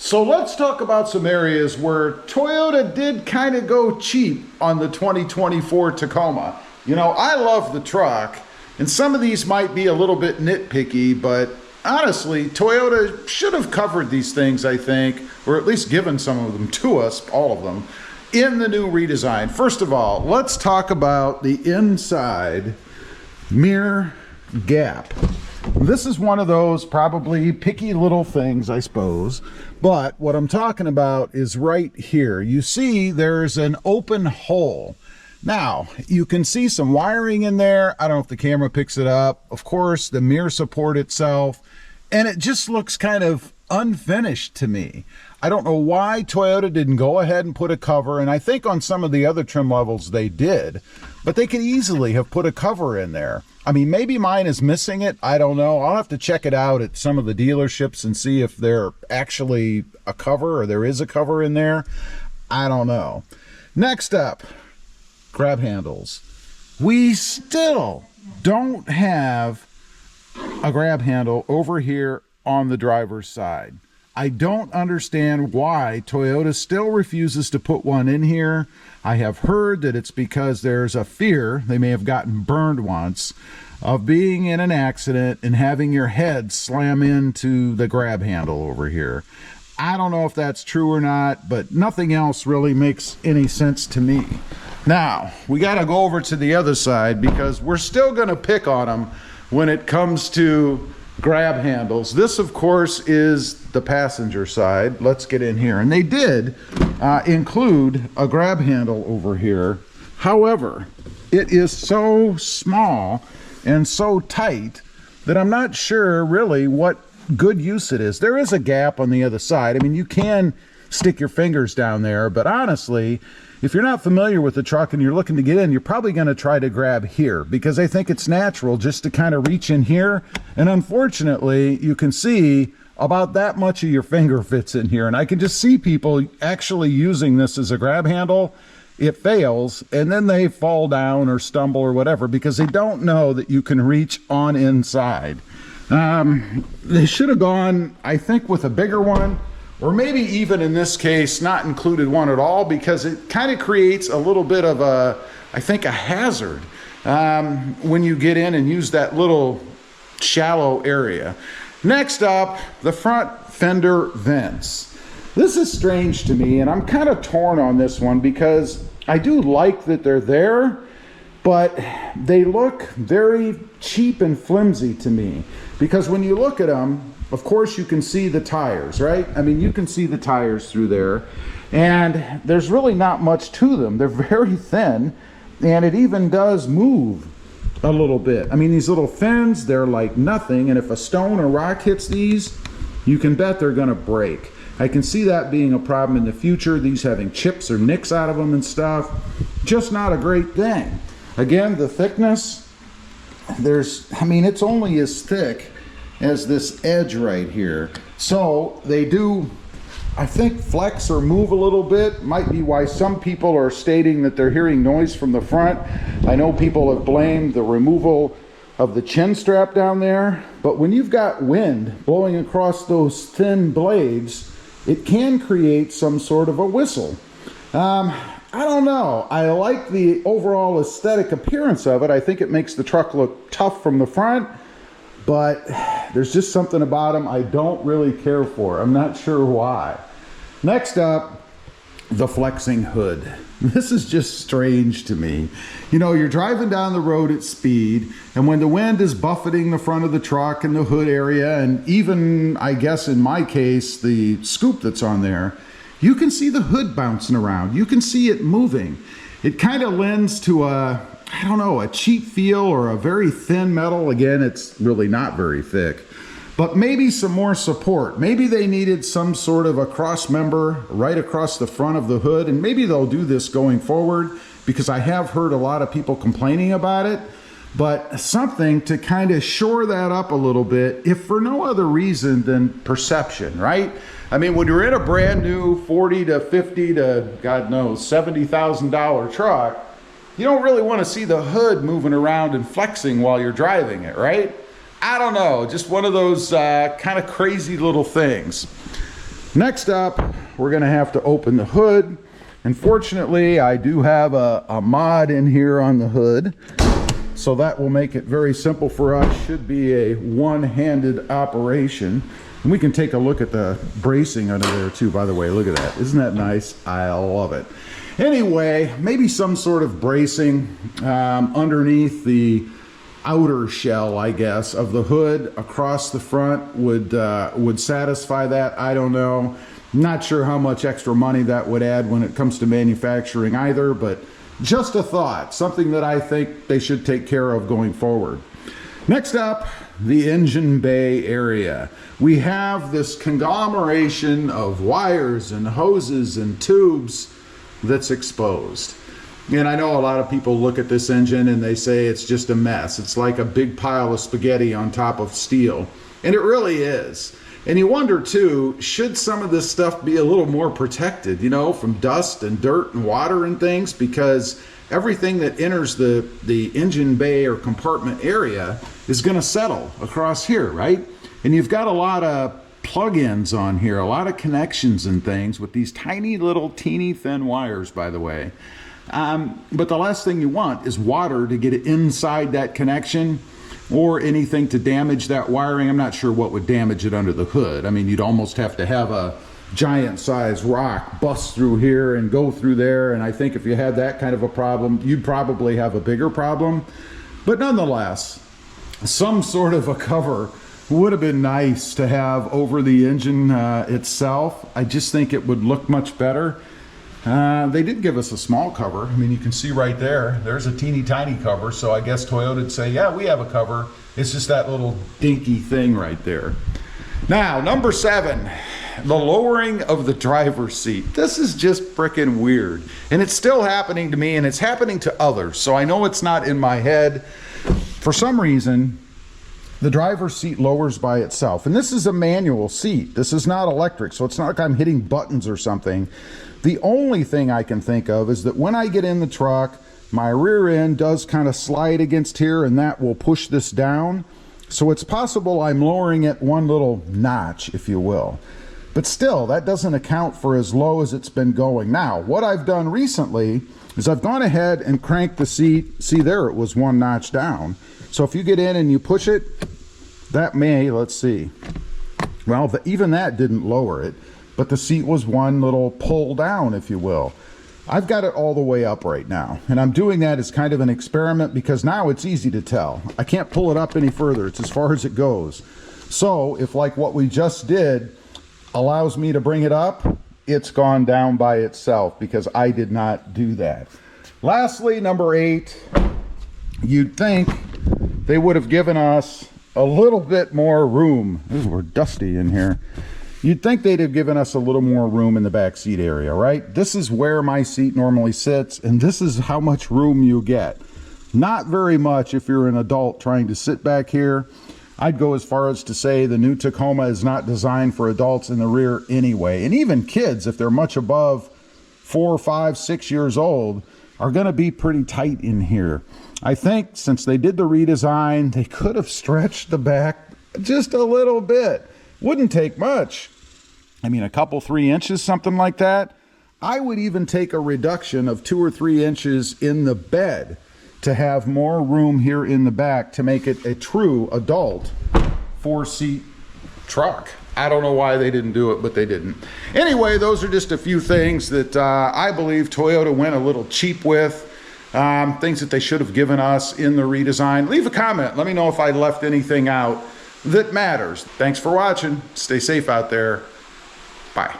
So let's talk about some areas where Toyota did kind of go cheap on the 2024 Tacoma. You know, I love the truck, and some of these might be a little bit nitpicky, but honestly, Toyota should have covered these things, I think, or at least given some of them to us, all of them, in the new redesign. First of all, let's talk about the inside mirror gap. This is one of those probably picky little things, I suppose, but what I'm talking about is right here. You see there's an open hole. Now, you can see some wiring in there. I don't know if the camera picks it up. Of course, the mirror support itself, and it just looks kind of unfinished to me. I don't know why Toyota didn't go ahead and put a cover, and I think on some of the other trim levels they did, but they could easily have put a cover in there. I mean, maybe mine is missing it. I don't know. I'll have to check it out at some of the dealerships and see if they're actually a cover or there is a cover in there. I don't know. Next up, grab handles. We still don't have a grab handle over here on the driver's side. I don't understand why Toyota still refuses to put one in here. I have heard that it's because there's a fear, they may have gotten burned once, of being in an accident and having your head slam into the grab handle over here. I don't know if that's true or not, but nothing else really makes any sense to me. Now, we got to go over to the other side because we're still going to pick on them when it comes to grab handles. This, of course, is the passenger side. Let's get in here. And they did include a grab handle over here. However, it is so small and so tight that I'm not sure really what good use it is. There is a gap on the other side. I mean, you can stick your fingers down there, but honestly, if you're not familiar with the truck and you're looking to get in, you're probably going to try to grab here because I think it's natural just to kind of reach in here. And unfortunately, you can see about that much of your finger fits in here. And I can just see people actually using this as a grab handle. It fails, and then they fall down or stumble or whatever because they don't know that you can reach on inside. They should have gone, I think, with a bigger one. Or maybe even in this case, not included one at all because it kind of creates a little bit of a, I think, a hazard when you get in and use that little shallow area. Next up, the front fender vents. This is strange to me, and I'm kind of torn on this one because I do like that they're there, but they look very cheap and flimsy to me because when you look at them, of course, you can see the tires, right? I mean, you can see the tires through there, and there's really not much to them. They're very thin, and it even does move a little bit. I mean, these little fins, they're like nothing, and if a stone or rock hits these, you can bet they're going to break. I can see that being a problem in the future, these having chips or nicks out of them and stuff. Just not a great thing. Again, the thickness, it's only as thick as this edge right here. So they do, I think, flex or move a little bit. Might be why some people are stating that they're hearing noise from the front. I know people have blamed the removal of the chin strap down there, but when you've got wind blowing across those thin blades, it can create some sort of a whistle. I don't know. I like the overall aesthetic appearance of it. I think it makes the truck look tough from the front, but there's just something about them I don't really care for. I'm not sure why. Next up, the flexing hood. This is just strange to me. You know, you're driving down the road at speed, and when the wind is buffeting the front of the truck and the hood area, and even, I guess in my case, the scoop that's on there, you can see the hood bouncing around. You can see it moving. It kind of lends to a cheap feel or a very thin metal. Again, it's really not very thick, but maybe some more support. Maybe they needed some sort of a cross member right across the front of the hood, and maybe they'll do this going forward because I have heard a lot of people complaining about it, but something to kind of shore that up a little bit, if for no other reason than perception, right? I mean, when you're in a brand new 40 to 50 to, God knows, $70,000 truck, you don't really want to see the hood moving around and flexing while you're driving it, right? I don't know, just one of those kind of crazy little things. Next up, we're gonna have to open the hood. Unfortunately, I do have a mod in here on the hood, so that will make it very simple for us. Should be a one-handed operation. And we can take a look at the bracing under there too, by the way. Look at that. Isn't that nice? I love it. Anyway, maybe some sort of bracing underneath the outer shell, I guess, of the hood across the front would satisfy that. I don't know. Not sure how much extra money that would add when it comes to manufacturing either, but just a thought, something that I think they should take care of going forward. Next up, the engine bay area. We have this conglomeration of wires and hoses and tubes that's exposed. And I know a lot of people look at this engine and they say it's just a mess. It's like a big pile of spaghetti on top of steel. And it really is. And you wonder too, should some of this stuff be a little more protected, you know, from dust and dirt and water and things? Because everything that enters the engine bay or compartment area is going to settle across here, right? And you've got a lot of plug-ins on here, a lot of connections and things with these tiny little teeny thin wires, by the way. But the last thing you want is water to get it inside that connection, or anything to damage that wiring. I'm not sure what would damage it under the hood. I mean, you'd almost have to have a giant sized rock bust through here and go through there, and I think if you had that kind of a problem, you'd probably have a bigger problem. But nonetheless, some sort of a cover would have been nice to have over the engine itself. I just think it would look much better. They did give us a small cover. I mean, you can see right there, there's a teeny tiny cover. So I guess Toyota would say, yeah, we have a cover. It's just that little dinky thing right there. Now, number 7, the lowering of the driver's seat. This is just freaking weird. And it's still happening to me, and it's happening to others. So I know it's not in my head. For some reason, the driver's seat lowers by itself. And this is a manual seat. This is not electric, so it's not like I'm hitting buttons or something. The only thing I can think of is that when I get in the truck, my rear end does kind of slide against here, and that will push this down. So it's possible I'm lowering it one little notch, if you will. But still, that doesn't account for as low as it's been going. Now, what I've done recently is I've gone ahead and cranked the seat. See there, it was one notch down. So if you get in and you push it, that may, let's see. Well, even that didn't lower it. But the seat was one little pull down, if you will. I've got it all the way up right now. And I'm doing that as kind of an experiment because now it's easy to tell. I can't pull it up any further. It's as far as it goes. So if like what we just did allows me to bring it up, it's gone down by itself because I did not do that. Lastly, number 8, you'd think they would have given us a little bit more room. Ooh, we're dusty in here. You'd think they'd have given us a little more room in the back seat area, right? This is where my seat normally sits, and this is how much room you get. Not very much if you're an adult trying to sit back here. I'd go as far as to say the new Tacoma is not designed for adults in the rear anyway. And even kids, if they're much above 4, 5, 6 years old, are going to be pretty tight in here. I think since they did the redesign, they could have stretched the back just a little bit. Wouldn't take much. I mean, a couple, 3 inches, something like that. I would even take a reduction of 2 or 3 inches in the bed to have more room here in the back to make it a true adult 4-seat truck. I don't know why they didn't do it, but they didn't. Anyway, those are just a few things that I believe Toyota went a little cheap with. Things that they should have given us in the redesign. Leave a comment. Let me know if I left anything out that matters. Thanks for watching. Stay safe out there. Bye.